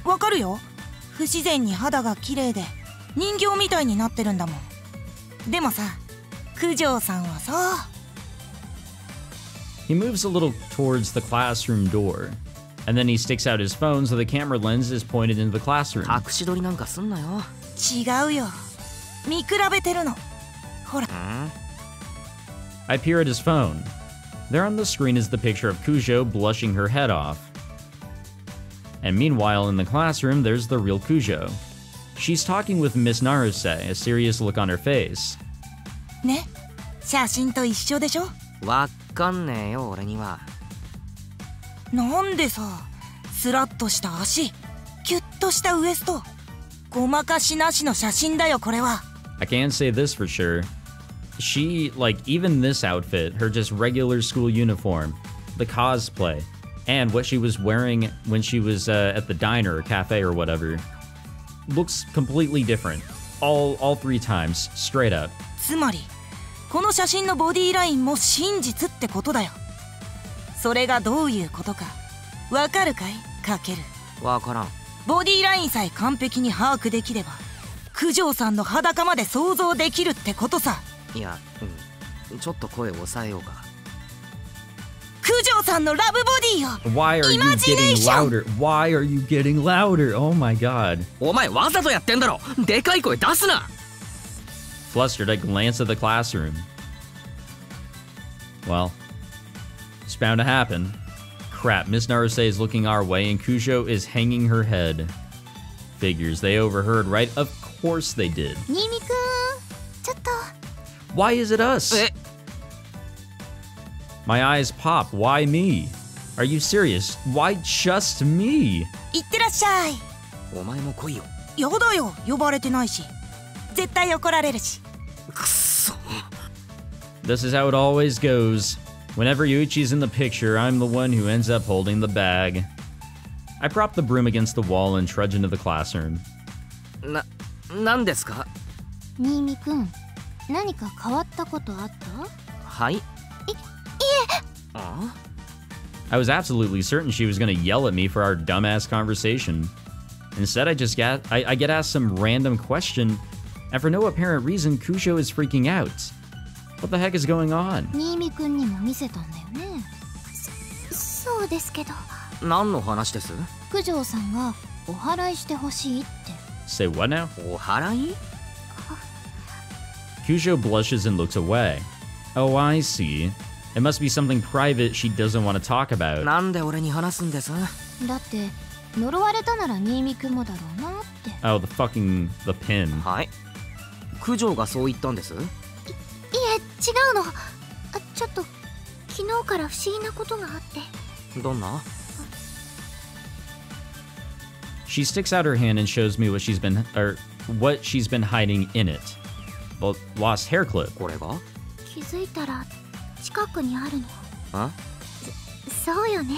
わかるよ。不自然に肌がきれいで人形みたいになってるんだもん。でもさ、九条さんはさ。 He moves a little towards the classroom door, and then he sticks out his phone so the camera lens is pointed into the classroom. 隠し撮りなんかすんなよ。違うよ。見比べてるの。ほら。I peer at his phone. There on the screen is the picture of Kujo blushing her head off. And meanwhile, in the classroom, there's the real Kujo. She's talking with Miss Naruse, a serious look on her face. ね、写真と一緒でしょ？わかんねえよ、俺には。なんでさ、スラッとした足、キュッとしたウエスト、ごまかしなしの写真だよ、これは。 I can't say this for sure. She, like, even this outfit, her just regular school uniform, the cosplay, and what she was wearing when she was at the diner or cafe or whatever, looks completely different. All 3 times, straight up. つまり、この写真のボディラインも真実ってことだよ。それがどういうことか、わかるかい、かける。わからん。ボディラインさえ完璧に把握できれば、九条さんの裸まで想像できるってことさ。いや、ちょっと声を抑えようか。九条さんのラブボディよ。 Why are you getting louder? Why are you getting louder? Oh my god. お前わざとやってんだろ。でかい声出すな。 Flustered, I glance at the classroom. Well, it's bound to happen. Crap, Miss Naruse is looking our way and Kujo is hanging her head. Figures, they overheard, right? Of course they did. 新見くん、ちょっと。 Why is it us? My eyes pop. Why me? Are you serious? Why just me? いってらっしゃい。お前も来いよ。やだよ、呼ばれてないし。絶対怒られるし。くっそ。 This is how it always goes. Whenever Yuichi's in the picture, I'm the one who ends up holding the bag. I prop the broom against the wall and trudge into the classroom. なんですか？新見くん、何か変わったことあった？はい。いえ。I was absolutely certain she was going to yell at me for our dumbass conversation. Instead, I get asked some random question, and for no apparent reason, Kujo is freaking out. What the heck is going on? 新見くんにも見せたんだよね。そうですけど。何の話です？九条さんがお祓いしてほしいって。Say what now? お祓い？ Kujo blushes and looks away. Oh, I see. It must be something private she doesn't want to talk about. なんで俺に話すんです？だって呪われたなら新見くんもだろうなって。Oh, the pin. はい。九条がそう言ったんです？いえ、違うの。ちょっと昨日から不思議なことがあって。どんな？ She sticks out her hand and shows me what she's been hiding in it. The lost hair clip. これが？気づいたら近くにあるの。あ？そうよね。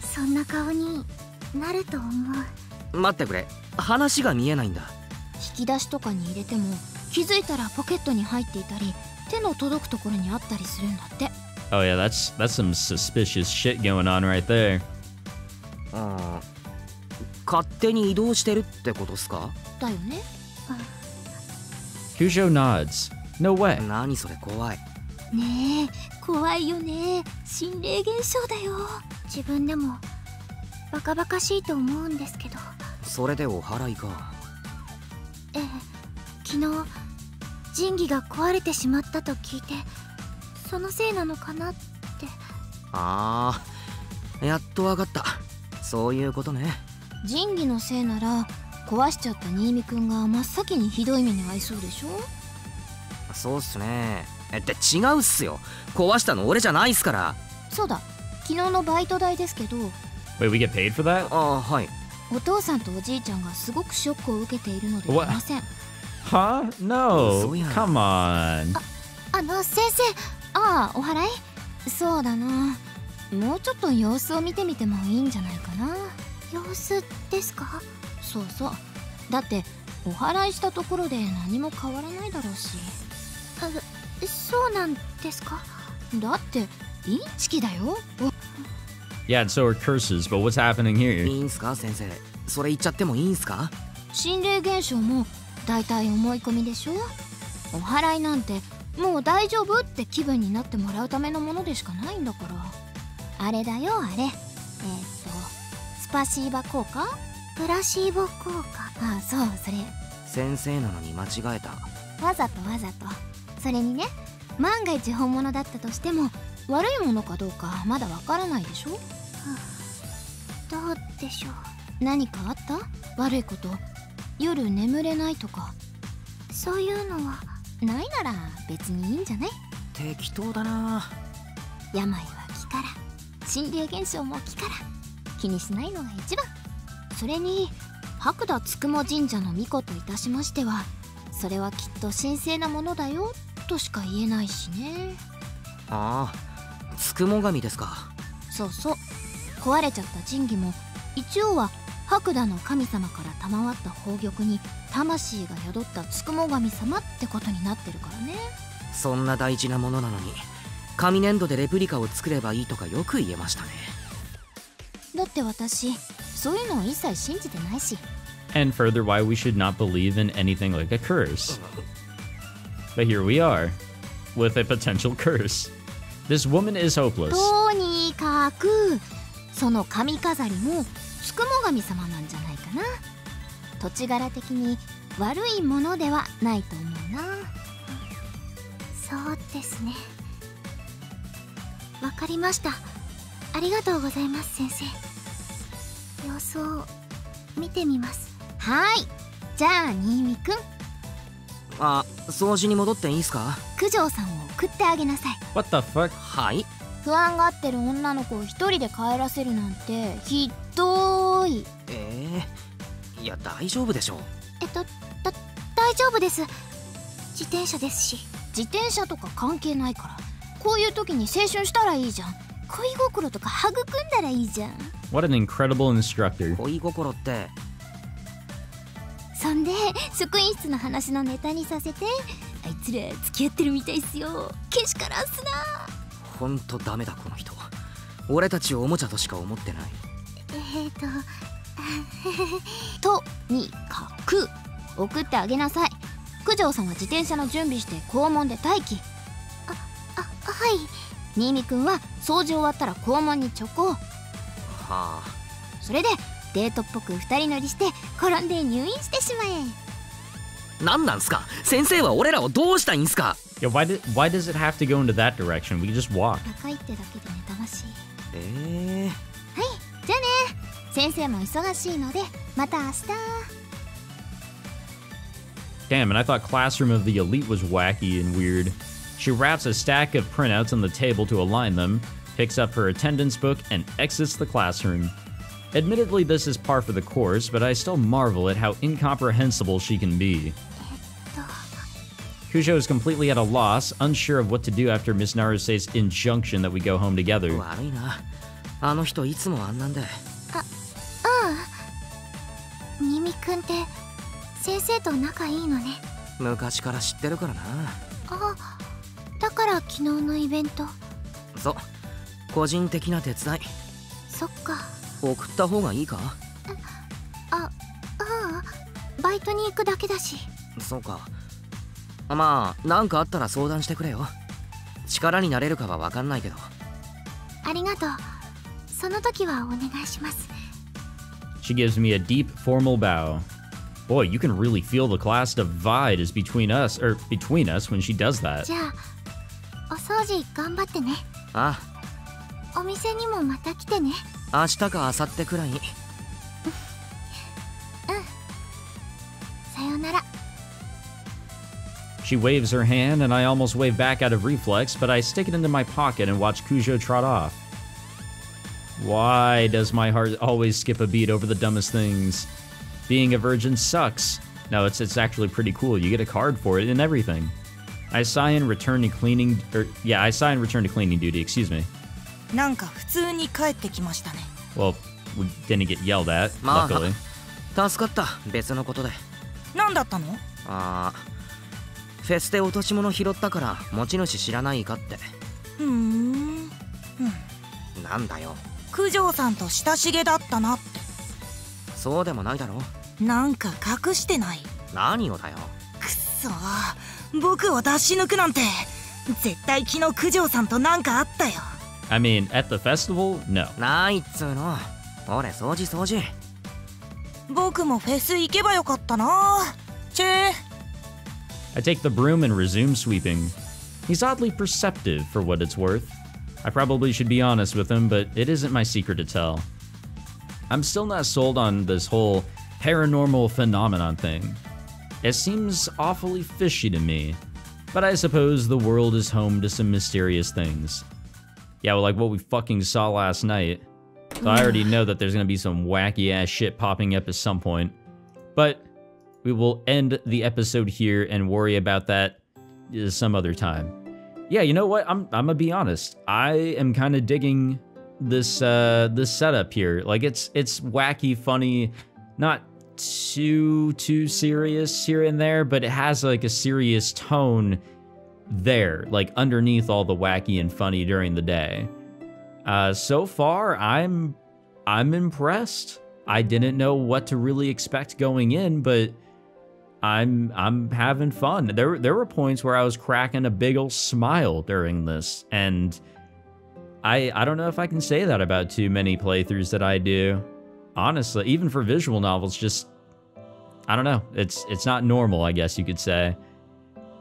そんな顔になると思う。待ってくれ。話が見えないんだ。引き出しとかに入れても気づいたらポケットに入っていたり手の届くところにあったりするんだって。Oh yeah, that's some suspicious shit going on right there. 勝手に移動してるってことっすか？だよね。Kujo nods. No way. 何それ怖い。ねえ、怖いよね。心霊現象だよ。自分でもバカバカしいと思うんですけど。それでお祓いか。ええ、昨日神器が壊れてしまったと聞いて、そのせいなのかなって。ああ、やっとわかった。そういうことね。神器のせいなら壊しちゃった新見くんが真っ先にひどい目に遭いそうでしょ。そうっすね。って違うっすよ。壊したの俺じゃないっすから。そうだ、昨日のバイト代ですけど。 Wait, we get paid for that? ああ、はい。お父さんとおじいちゃんがすごくショックを受けているのでいません。Huh? No. 嘘やん。 Come on. 先生、ああ、お祓い。そうだな、もうちょっと様子を見てみてもいいんじゃないかな。様子ですか？そうそう、だってお祓いしたところで何も変わらないだろうし。そうなんですか？だってインチキだよ。 Yeah, and so are curses, but what's happening い here? いんすか先生。それ言っちゃってもいいんすか？心霊現象も大体思い込みでしょ。お祓いなんてもう大丈夫って気分になってもらうためのものでしかないんだから。あれだよ、あれ。スパシーバ効果？プラシーボ効果。あ、そう、それ。先生なのに間違えた。わざとわざと。それにね、万が一本物だったとしても悪いものかどうかまだわからないでしょ。どうでしょう。何かあった？悪いこと。夜眠れないとか。そういうのはないなら別にいいんじゃない？適当だな。病は気から、心霊現象も気から。気にしないのが一番。それに白田つくも神社の巫女といたしましては、それはきっと神聖なものだよとしか言えないしね。ああ、つくも神ですか。そうそう、壊れちゃった神器も一応は白田の神様から賜った宝玉に魂が宿ったつくも神様ってことになってるからね。そんな大事なものなのに紙粘土でレプリカを作ればいいとかよく言えましたね。だって私そういうのを一切信じてないし。 And further, why we should not believe in anything like a curse. But here we are, with a potential curse. This woman is hopeless. とにかくその髪飾りもつくも神様なんじゃないかな。土地柄的に悪いものではないと思うな。そうですね、わかりました。ありがとうございます、先生。様子を見てみます。はい、じゃあ新見くん、あ、掃除に戻っていいんすか？九条さんを送ってあげなさい。 What the fuck? はい。不安がってる女の子を一人で帰らせるなんてひどい。いや大丈夫でしょう。大丈夫です。自転車ですし。自転車とか関係ないから。こういう時に青春したらいいじゃん。恋心とか育んだらいいじゃん。 What an incredible instructor. 恋心って。そんで職員室の話のネタにさせて、あいつら付き合ってるみたいっすよ。けしからんすな。ほんとダメだこの人。俺たちをおもちゃとしか思ってない。とにかく送ってあげなさい。九条さんは自転車の準備して校門で待機。はい。新見くんは掃除終わったら校門に直行。はあ。それでデートっぽく二人乗りして転んで入院してしまえ。なんなんすか先生は。俺らをどうしたいんすか？ Yeah, why does it have to go into that direction? We can just walk. 高いってだけで妬ましい。えはい、じゃあね。先生も忙しいのでまた明日。 Damn, and I thought Classroom of the Elite was wacky and weird. She wraps a stack of printouts on the table to align them, picks up her attendance book, and exits the classroom. Admittedly, this is par for the course, but I still marvel at how incomprehensible she can be. Kujo is completely at a loss, unsure of what to do after Miss Naruse's injunction that we go home together. 悪いな。あの人いつもあんなんで。新見くんって先生と仲いいのね。昔から知ってるからな。だから昨日のイベント。そう、個人的な手伝い。そっか。送った方がいいか？バイトに行くだけだし。そうか。まあなんかあったら相談してくれよ。力になれるかは分かんないけど。ありがとう。その時はお願いします。 She gives me a deep, formal bow. Boy, you can really feel the class divide is between us when she does that. じゃあお掃除頑張ってね。あお店にもまた来てね。あ、明日か明後日くらい。さよなら。 She waves her hand, and I almost wave back out of reflex, but I stick it into my pocket and watch Cujo trot off. Why does my heart always skip a beat over the dumbest things? Being a virgin sucks. No, it's actually pretty cool. You get a card for it and everything. I sigh and return to cleaning duty, excuse me. なんか普通に帰ってきましたね。 Well, we didn't get yelled at, まあ luckily. 助かった。別のことで。なんだったの？ああ、フェスで落とし物拾ったから持ち主知らないかって。なんだよ。九条さんと親しげだったなって。そうでもないだろ。なんか隠してない？何をだよ。くっそー、僕を出し抜くなんて。絶対昨日九条さんとなんかあったよ。I mean, at the festival? No. ないっつーの。俺掃除。僕もフェス行けばよかったな。チェー。 I take the broom and resume sweeping. He's oddly perceptive for what it's worth. I probably should be honest with him, but it isn't my secret to tell. I'm still not sold on this whole paranormal phenomenon thing. It seems awfully fishy to me, but I suppose the world is home to some mysterious things. Yeah, well, like what we fucking saw last night. So I already know that there's gonna be some wacky ass shit popping up at some point. But we will end the episode here and worry about that some other time. Yeah, you know what? I'm gonna be honest. I am kind of digging this this setup here. Like it's wacky, funny, not too serious here and there, but it has like a serious tone there, like underneath all the wacky and funny during the day. So far, I'm impressed. I didn't know what to really expect going in, but I'm having fun. There were points where I was cracking a big ol' smile during this, and I don't know if I can say that about too many playthroughs that I do. Honestly, even for visual novels, just I don't know. It's not normal, I guess you could say.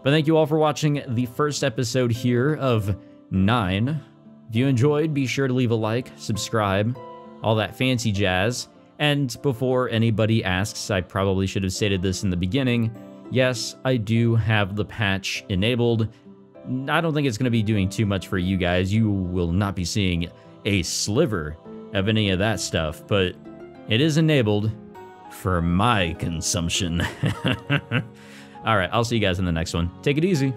But thank you all for watching the first episode here of 9. If you enjoyed, be sure to leave a like, subscribe, all that fancy jazz. And before anybody asks, I probably should have stated this in the beginning. Yes, I do have the patch enabled. I don't think it's going to be doing too much for you guys. You will not be seeing a sliver of any of that stuff, but it is enabled for my consumption. All right, I'll see you guys in the next one. Take it easy.